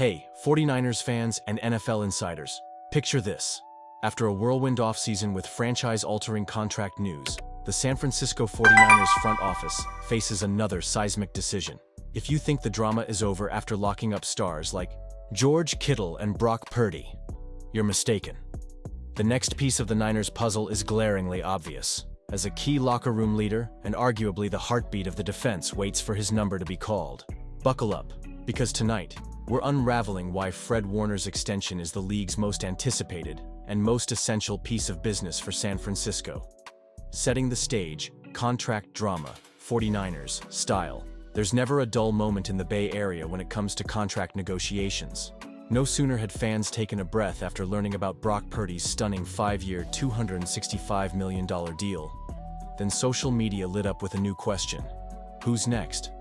Hey, 49ers fans and NFL insiders, picture this. After a whirlwind offseason with franchise-altering contract news, the San Francisco 49ers front office faces another seismic decision. If you think the drama is over after locking up stars like George Kittle and Brock Purdy, you're mistaken. The next piece of the Niners puzzle is glaringly obvious, as a key locker room leader and arguably the heartbeat of the defense waits for his number to be called. Buckle up, because tonight, we're unraveling why Fred Warner's extension is the league's most anticipated and most essential piece of business for San Francisco. Setting the stage, contract drama, 49ers style. There's never a dull moment in the Bay Area when it comes to contract negotiations. No sooner had fans taken a breath after learning about Brock Purdy's stunning 5-year, $265 million deal, than social media lit up with a new question. Who's next?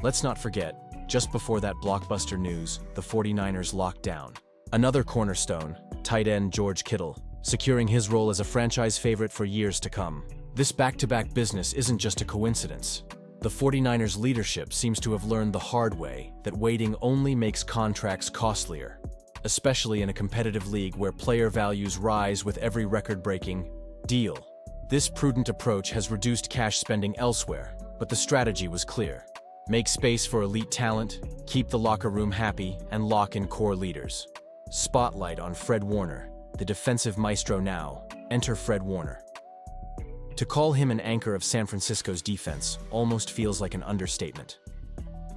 Let's not forget, just before that blockbuster news, the 49ers locked down another cornerstone, tight end George Kittle, securing his role as a franchise favorite for years to come. This back-to-back business isn't just a coincidence. The 49ers leadership seems to have learned the hard way that waiting only makes contracts costlier, especially in a competitive league where player values rise with every record-breaking deal. This prudent approach has reduced cash spending elsewhere, but the strategy was clear. Make space for elite talent, keep the locker room happy, and lock in core leaders. Spotlight on Fred Warner, the defensive maestro now. Enter Fred Warner. To call him an anchor of San Francisco's defense almost feels like an understatement.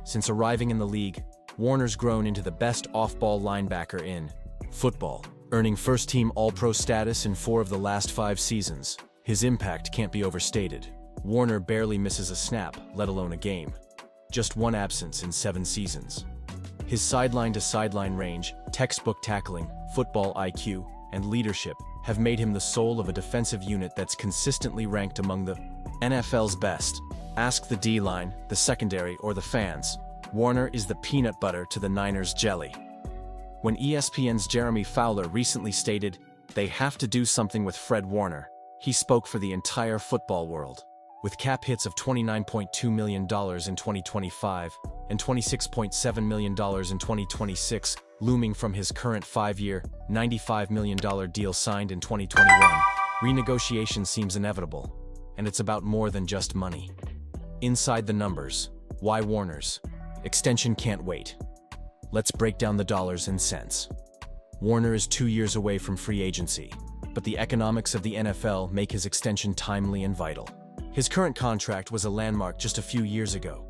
Since arriving in the league, Warner's grown into the best off-ball linebacker in football, earning first-team All-Pro status in 4 of the last 5 seasons. His impact can't be overstated. Warner barely misses a snap, let alone a game. Just 1 absence in 7 seasons. His sideline-to-sideline range, textbook tackling, football IQ, and leadership have made him the soul of a defensive unit that's consistently ranked among the NFL's best. Ask the D-line, the secondary, or the fans. Warner is the peanut butter to the Niners' jelly. When ESPN's Jeremy Fowler recently stated, "They have to do something with Fred Warner," he spoke for the entire football world. With cap hits of $29.2 million in 2025 and $26.7 million in 2026 looming from his current 5-year, $95 million deal signed in 2021, renegotiation seems inevitable, and it's about more than just money. Inside the numbers, why Warner's extension can't wait? Let's break down the dollars and cents. Warner is 2 years away from free agency, but the economics of the NFL make his extension timely and vital. His current contract was a landmark just a few years ago,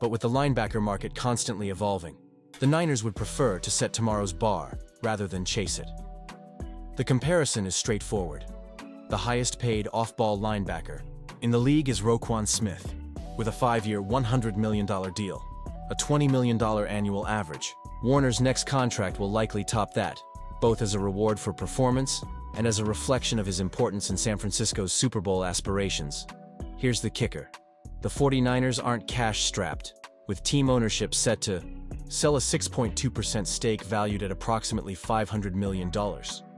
but with the linebacker market constantly evolving, the Niners would prefer to set tomorrow's bar rather than chase it. The comparison is straightforward. The highest-paid off-ball linebacker in the league is Roquan Smith, with a 5-year, $100 million deal, a $20 million annual average. Warner's next contract will likely top that, both as a reward for performance and as a reflection of his importance in San Francisco's Super Bowl aspirations. Here's the kicker. The 49ers aren't cash-strapped, with team ownership set to sell a 6.2% stake valued at approximately $500 million.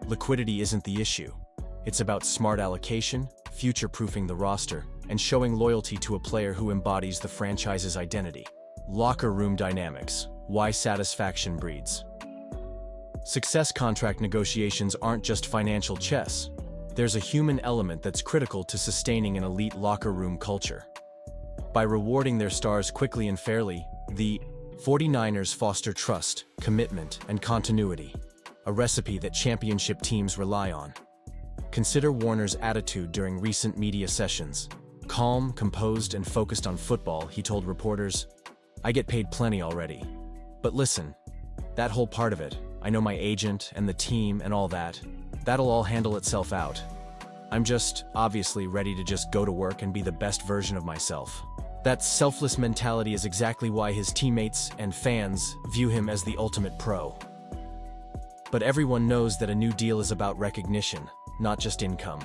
Liquidity isn't the issue. It's about smart allocation, future-proofing the roster, and showing loyalty to a player who embodies the franchise's identity. Locker room dynamics. Why satisfaction breeds. Success contract negotiations aren't just financial chess. There's a human element that's critical to sustaining an elite locker room culture. By rewarding their stars quickly and fairly, the 49ers foster trust, commitment, and continuity, a recipe that championship teams rely on. Consider Warner's attitude during recent media sessions. Calm, composed, and focused on football, he told reporters, "I get paid plenty already. But listen, that whole part of it, I know my agent and the team and all that, that'll all handle itself out. I'm just, obviously, ready to just go to work and be the best version of myself." That selfless mentality is exactly why his teammates and fans view him as the ultimate pro. But everyone knows that a new deal is about recognition, not just income.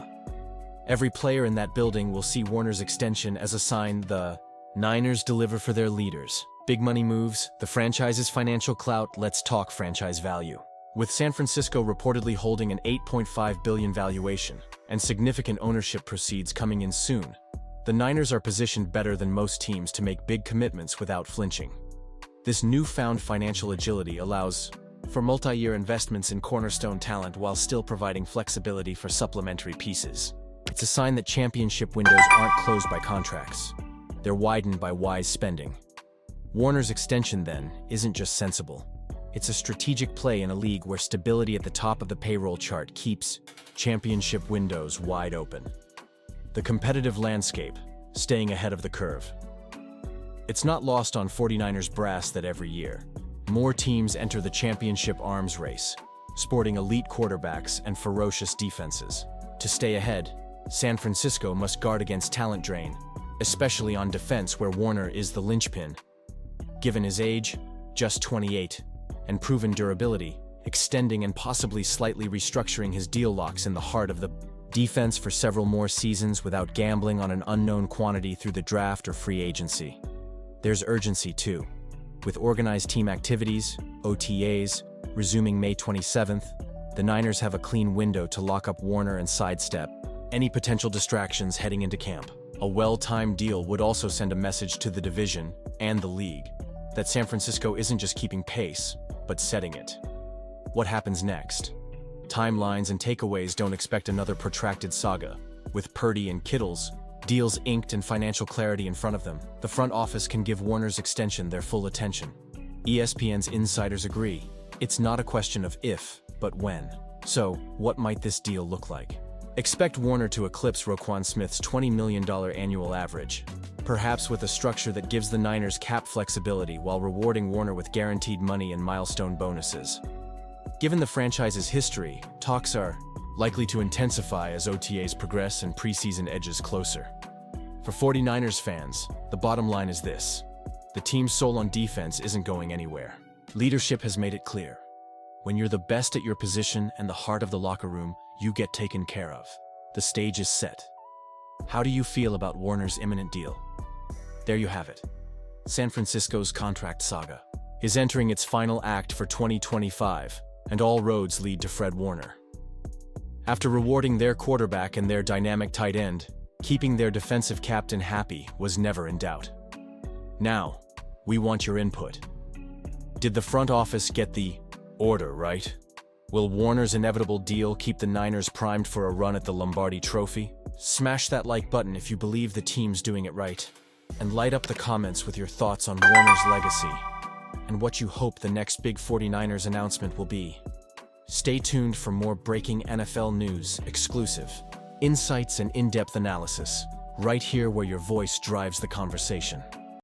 Every player in that building will see Warner's extension as a sign the Niners deliver for their leaders. Big money moves, the franchise's financial clout, let's talk franchise value. With San Francisco reportedly holding an $8.5 billion valuation and significant ownership proceeds coming in soon, the Niners are positioned better than most teams to make big commitments without flinching. This newfound financial agility allows for multi-year investments in cornerstone talent while still providing flexibility for supplementary pieces. It's a sign that championship windows aren't closed by contracts. They're widened by wise spending. Warner's extension, then, isn't just sensible. It's a strategic play in a league where stability at the top of the payroll chart keeps championship windows wide open. The competitive landscape, staying ahead of the curve. It's not lost on 49ers brass that every year, more teams enter the championship arms race, sporting elite quarterbacks and ferocious defenses. To stay ahead, San Francisco must guard against talent drain, especially on defense where Warner is the linchpin. Given his age, just 28, and proven durability, extending and possibly slightly restructuring his deal locks in the heart of the defense for several more seasons without gambling on an unknown quantity through the draft or free agency. There's urgency too. With organized team activities, OTAs, resuming May 27th, the Niners have a clean window to lock up Warner and sidestep any potential distractions heading into camp. A well-timed deal would also send a message to the division and the league that San Francisco isn't just keeping pace, but setting it. What happens next? Timelines and takeaways don't expect another protracted saga. With Purdy and Kittle's deals inked and financial clarity in front of them, the front office can give Warner's extension their full attention. ESPN's insiders agree. It's not a question of if, but when. So, what might this deal look like? Expect Warner to eclipse Roquan Smith's $20 million annual average, perhaps with a structure that gives the Niners cap flexibility while rewarding Warner with guaranteed money and milestone bonuses. Given the franchise's history, talks are likely to intensify as OTAs progress and preseason edges closer. For 49ers fans, the bottom line is this: the team's soul on defense isn't going anywhere. Leadership has made it clear. When you're the best at your position and the heart of the locker room, you get taken care of. The stage is set. How do you feel about Warner's imminent deal? There you have it. San Francisco's contract saga is entering its final act for 2025, and all roads lead to Fred Warner. After rewarding their quarterback and their dynamic tight end, keeping their defensive captain happy was never in doubt. Now, we want your input. Did the front office get the order right? Will Warner's inevitable deal keep the Niners primed for a run at the Lombardi Trophy? Smash that like button if you believe the team's doing it right. And light up the comments with your thoughts on Warner's legacy and what you hope the next big 49ers announcement will be. Stay tuned for more breaking NFL news, exclusive insights and in-depth analysis, right here where your voice drives the conversation.